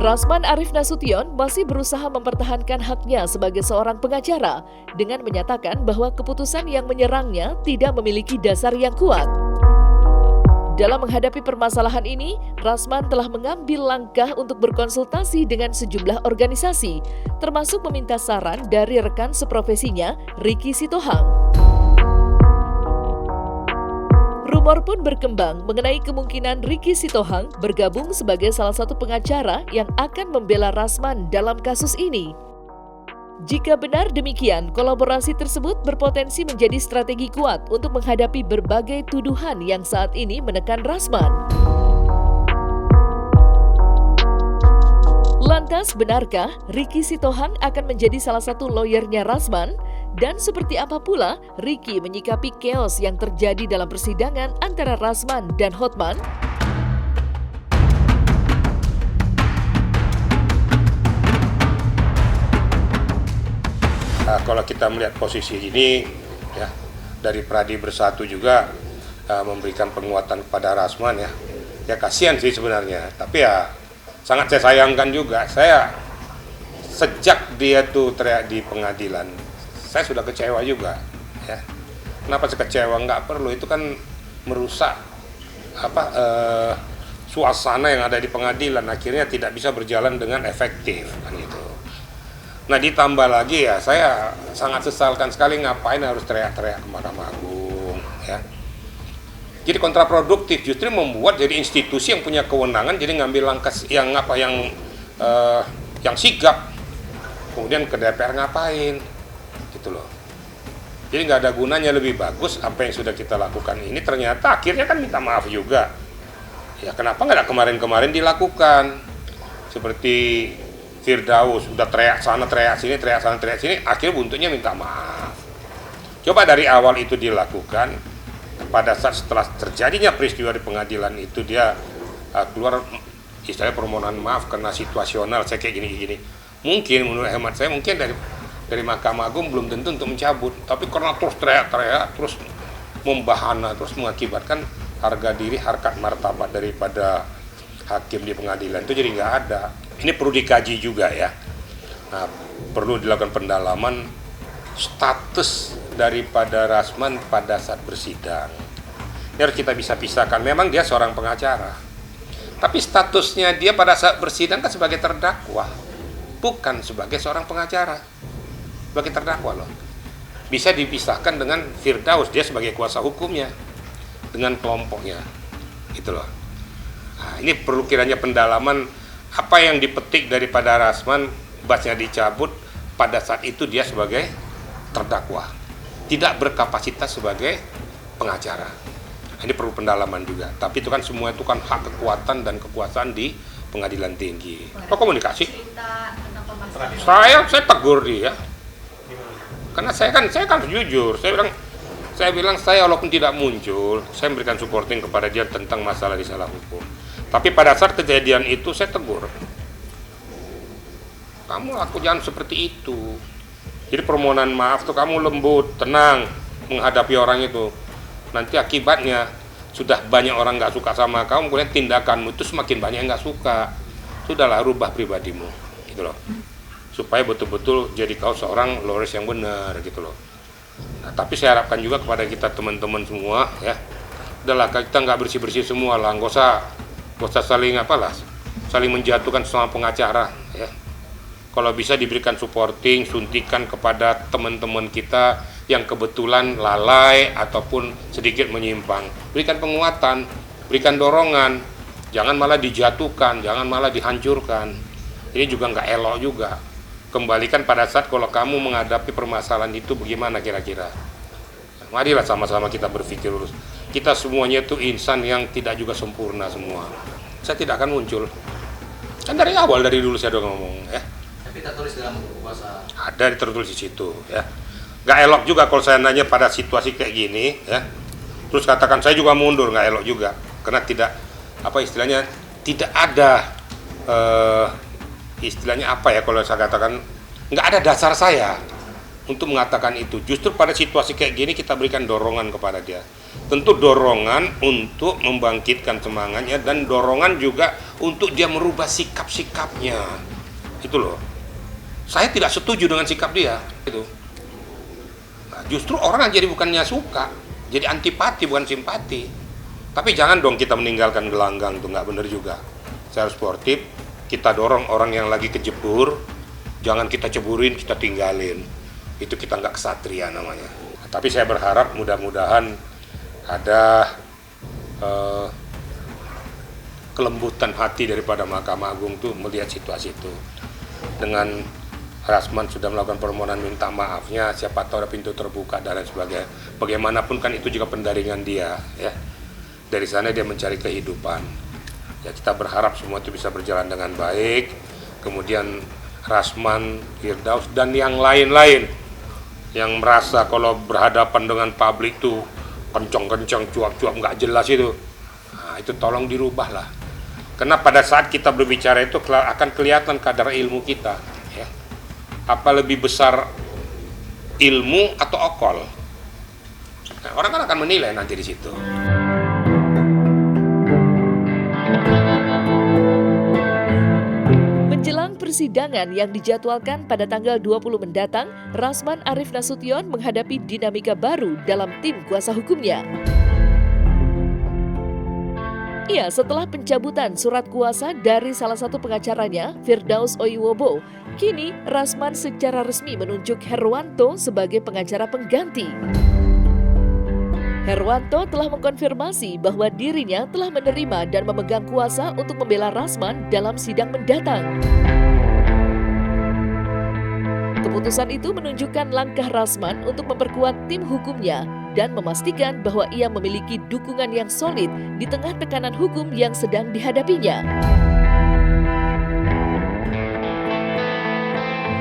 Rasman Arif Nasution masih berusaha mempertahankan haknya sebagai seorang pengacara dengan menyatakan bahwa keputusan yang menyerangnya tidak memiliki dasar yang kuat. Dalam menghadapi permasalahan ini, Rasman telah mengambil langkah untuk berkonsultasi dengan sejumlah organisasi, termasuk meminta saran dari rekan seprofesinya, Ricky Sitohang. Rumor pun berkembang mengenai kemungkinan Ricky Sitohang bergabung sebagai salah satu pengacara yang akan membela Rasman dalam kasus ini. Jika benar demikian, kolaborasi tersebut berpotensi menjadi strategi kuat untuk menghadapi berbagai tuduhan yang saat ini menekan Rasman. Lantas, benarkah Ricky Sitohang akan menjadi salah satu lawyernya Rasman? Dan seperti apa pula Ricky menyikapi chaos yang terjadi dalam persidangan antara Rasman dan Hotman? Kalau kita melihat posisi ini, ya, dari Pradi Bersatu juga memberikan penguatan kepada Rasman, ya kasihan sih sebenarnya. Tapi ya sangat saya sayangkan juga. Saya sejak dia tuh teriak di pengadilan, saya sudah kecewa juga. Ya, kenapa saya kecewa? Nggak perlu, itu kan merusak suasana yang ada di pengadilan. Akhirnya tidak bisa berjalan dengan efektif, kan gitu. Nah, ditambah lagi ya, saya sangat sesalkan sekali ngapain harus teriak-teriak ke Mahkamah Agung, ya. Jadi kontraproduktif, justru membuat jadi institusi yang punya kewenangan jadi ngambil langkah yang sigap. Kemudian ke DPR ngapain? Gitu loh. Jadi nggak ada gunanya, lebih bagus apa yang sudah kita lakukan ini ternyata akhirnya kan minta maaf juga. Ya kenapa nggak kemarin-kemarin dilakukan? Seperti Firdaus udah teriak sana teriak sini, teriak sana teriak sini, akhirnya buntutnya minta maaf. Coba dari awal itu dilakukan, pada saat setelah terjadinya peristiwa di pengadilan itu dia keluar istilahnya permohonan maaf karena situasional, saya kayak gini-gini. Mungkin menurut hemat saya mungkin dari Mahkamah Agung belum tentu untuk mencabut, tapi karena terus teriak-teriak, terus membahana, terus mengakibatkan harga diri, harkat martabat daripada hakim di pengadilan itu jadi nggak ada. Ini perlu dikaji juga ya. Nah, perlu dilakukan pendalaman status daripada Rasman pada saat bersidang. Ini harus kita bisa pisahkan. Memang dia seorang pengacara, tapi statusnya dia pada saat bersidang kan sebagai terdakwa, bukan sebagai seorang pengacara. Sebagai terdakwa loh. Bisa dipisahkan dengan Firdaus, dia sebagai kuasa hukumnya dengan kelompoknya. Gitu loh. Nah, ini perlu kiranya pendalaman apa yang dipetik daripada Rasman, basnya dicabut pada saat itu dia sebagai terdakwa, tidak berkapasitas sebagai pengacara. Ini perlu pendalaman juga. Tapi itu kan semua itu kan hak kekuatan dan kekuasaan di pengadilan tinggi. Komunikasi. Saya tegur dia. Karena saya kan jujur. Saya bilang saya walaupun tidak muncul, saya memberikan supporting kepada dia tentang masalah di salah hukum. Tapi pada saat kejadian itu saya tegur, kamu laku jangan seperti itu. Jadi permohonan maaf tuh kamu lembut, tenang menghadapi orang itu. Nanti akibatnya sudah banyak orang nggak suka sama kamu, kemudian tindakanmu itu semakin banyak yang nggak suka. Sudahlah, rubah pribadimu, gitu loh. Supaya betul-betul jadi kau seorang lawyers yang benar, gitu loh. Nah, tapi saya harapkan juga kepada kita teman-teman semua, ya, udahlah kita nggak bersih-bersih semua lah, nggak usah saling menjatuhkan sama pengacara, ya. Kalau bisa diberikan supporting, suntikan kepada teman-teman kita yang kebetulan lalai ataupun sedikit menyimpang. Berikan penguatan, berikan dorongan, jangan malah dijatuhkan, jangan malah dihancurkan. Ini juga nggak elok juga. Kembalikan pada saat kalau kamu menghadapi permasalahan itu bagaimana kira-kira. Marilah sama-sama kita berpikir lurus. Kita semuanya itu insan yang tidak juga sempurna semua. Saya tidak akan muncul. Kan dari awal, dari dulu saya udah ngomong, ya. Tapi tertulis dalam buku puasa. Ada tertulis di situ, ya. Gak elok juga kalau saya nanya pada situasi kayak gini, ya. Terus katakan saya juga mundur, gak elok juga. Karena tidak, istilahnya tidak ada, istilahnya kalau saya katakan, nggak ada dasar saya untuk mengatakan itu. Justru pada situasi kayak gini kita berikan dorongan kepada dia. Tentu dorongan untuk membangkitkan semangatnya dan dorongan juga untuk dia merubah sikap-sikapnya. Itu loh. Saya tidak setuju dengan sikap dia. Itu. Nah, justru orang jadi bukannya suka, jadi antipati bukan simpati. Tapi jangan dong kita meninggalkan gelanggang, itu nggak benar juga. Secara sportif, kita dorong orang yang lagi kejebur, jangan kita ceburin, kita tinggalin. Itu kita nggak kesatria namanya. Tapi saya berharap mudah-mudahan ada kelembutan hati daripada Mahkamah Agung tuh melihat situasi itu. Dengan Rasman sudah melakukan permohonan minta maafnya, siapa tahu ada pintu terbuka dan lain sebagainya. Bagaimanapun kan itu juga pendaringan dia, ya. Dari sana dia mencari kehidupan. Ya kita berharap semua itu bisa berjalan dengan baik. Kemudian Rasman, Firdaus dan yang lain-lain yang merasa kalau berhadapan dengan publik tuh kencang-kencang, cuap-cuap nggak jelas itu. Nah, itu tolong dirubah lah. Karena pada saat kita berbicara itu akan kelihatan kadar ilmu kita. Ya. Apa lebih besar ilmu atau okol? Nah, orang kan akan menilai nanti di situ. Menjelang persidangan yang dijadwalkan pada tanggal 20 mendatang, Rasman Arif Nasution menghadapi dinamika baru dalam tim kuasa hukumnya. Ya, setelah pencabutan surat kuasa dari salah satu pengacaranya, Firdaus Oiwobo, kini Rasman secara resmi menunjuk Herwanto sebagai pengacara pengganti. Herwanto telah mengkonfirmasi bahwa dirinya telah menerima dan memegang kuasa untuk membela Rasman dalam sidang mendatang. Keputusan itu menunjukkan langkah Rasman untuk memperkuat tim hukumnya dan memastikan bahwa ia memiliki dukungan yang solid di tengah tekanan hukum yang sedang dihadapinya.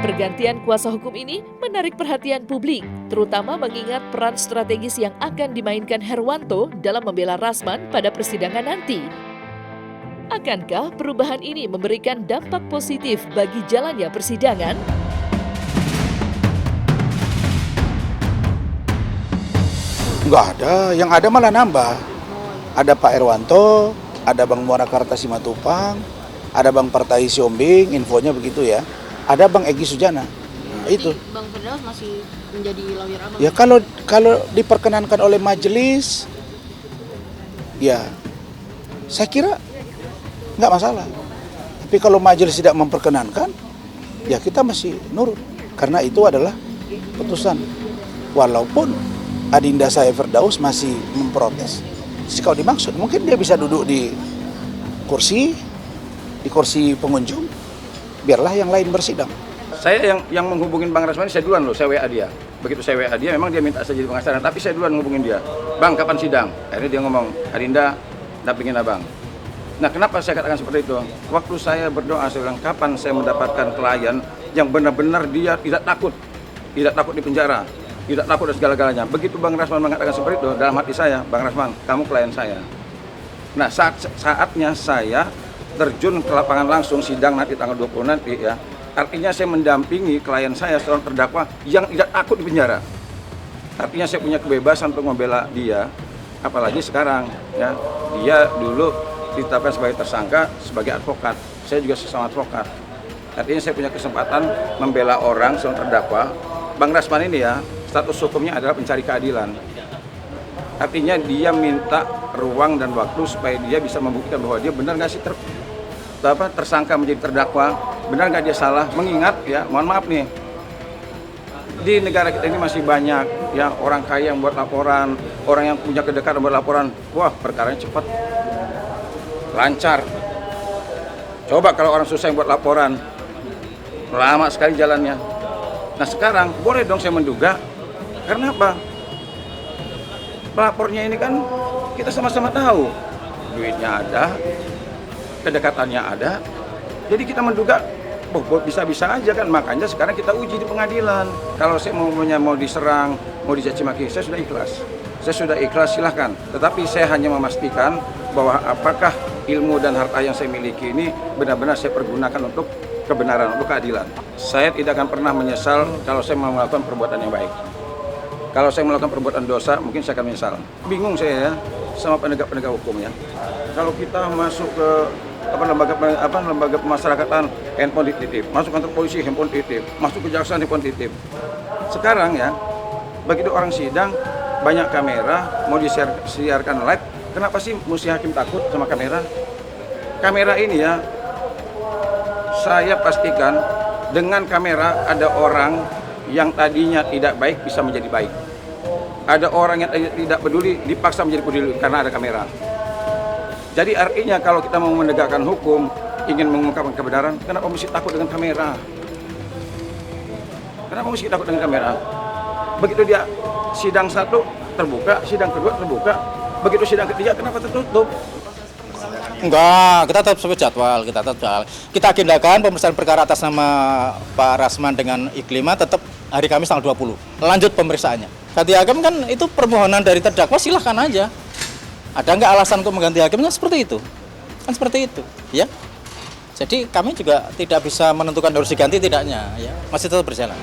Pergantian kuasa hukum ini menarik perhatian publik, terutama mengingat peran strategis yang akan dimainkan Herwanto dalam membela Rasman pada persidangan nanti. Akankah perubahan ini memberikan dampak positif bagi jalannya persidangan? Enggak ada, yang ada malah nambah. Ada Pak Herwanto, ada Bang Muarakarta Simatupang, ada Bang Partai Siombing, infonya begitu ya. Ada Bang Egy Sujana. Nah, itu. Bang Firdaus masih menjadi lawyer abang? Ya kalau diperkenankan oleh majelis, ya saya kira nggak masalah. Tapi kalau majelis tidak memperkenankan, ya kita masih nurut. Karena itu adalah putusan. Walaupun adinda saya Firdaus masih memprotes. Jadi kalau dimaksud, mungkin dia bisa duduk di kursi pengunjung, biarlah yang lain bersidang. Saya yang menghubungin Bang Rasman, saya duluan loh, saya WA dia. Begitu saya WA dia, memang dia minta saya jadi pengacara, tapi saya duluan menghubungin dia. Bang, kapan sidang? Akhirnya dia ngomong, Adinda, dampingin abang. Nah, kenapa saya katakan seperti itu? Waktu saya berdoa, saya bilang, kapan saya mendapatkan klien yang benar-benar dia tidak takut di penjara, tidak takut dan segala-galanya. Begitu Bang Rasman mengatakan seperti itu, dalam hati saya, Bang Rasman, kamu klien saya. Nah, saatnya saya terjun ke lapangan langsung sidang nanti tanggal 20 nanti ya. Artinya saya mendampingi klien saya seorang terdakwa yang tidak takut di penjara. Artinya saya punya kebebasan untuk membela dia. Apalagi sekarang ya, dia dulu ditetapkan sebagai tersangka, sebagai advokat. Saya juga sesama advokat. Artinya saya punya kesempatan membela orang seorang terdakwa. Bang Rasman ini ya, status hukumnya adalah pencari keadilan. Artinya dia minta ruang dan waktu supaya dia bisa membuktikan bahwa dia benar nggak sih tersangka menjadi terdakwa, benar nggak dia salah, mengingat ya, mohon maaf nih, di negara kita ini masih banyak ya orang kaya yang buat laporan, orang yang punya kedekatan buat laporan, wah perkaranya cepat, lancar. Coba kalau orang susah yang buat laporan, lama sekali jalannya. Nah sekarang boleh dong saya menduga, karena apa? Pelapornya ini kan kita sama-sama tahu, duitnya ada, kedekatannya ada, jadi kita menduga, bisa-bisa aja kan, makanya sekarang kita uji di pengadilan. Kalau saya mau diserang, mau dicaci maki, saya sudah ikhlas, silahkan. Tetapi saya hanya memastikan bahwa apakah ilmu dan harta yang saya miliki ini benar-benar saya pergunakan untuk kebenaran, untuk keadilan. Saya tidak akan pernah menyesal kalau saya melakukan perbuatan yang baik. Kalau saya melakukan perbuatan dosa, mungkin saya akan menyesal. Bingung saya ya, sama penegak-penegak hukum ya. Kalau kita masuk ke lembaga pemasyarakatan handphone dititip, masuk kantor polisi handphone titip, masuk kejaksaan handphone titip. Sekarang ya, begitu orang sidang banyak kamera, mau disiarkan live, kenapa sih mesti hakim takut sama kamera? Kamera ini ya, saya pastikan dengan kamera ada orang yang tadinya tidak baik bisa menjadi baik. Ada orang yang tidak peduli dipaksa menjadi peduli karena ada kamera. Jadi artinya kalau kita mau menegakkan hukum, ingin mengungkapkan kebenaran, kenapa mesti takut dengan kamera? Kenapa mesti takut dengan kamera? Begitu dia sidang 1 terbuka, sidang kedua terbuka, begitu sidang ketiga kenapa tertutup? Enggak, kita tetap sesuai jadwal, kita agendakan pemeriksaan perkara atas nama Pak Rasman dengan Iklima tetap hari Kamis tanggal 20. Lanjut pemeriksaannya. Ganti hakim kan itu permohonan dari terdakwa, silahkan aja. Ada nggak alasan untuk mengganti hakimnya seperti itu? Kan seperti itu, ya. Jadi kami juga tidak bisa menentukan harus diganti tidaknya, ya. Masih tetap berjalan.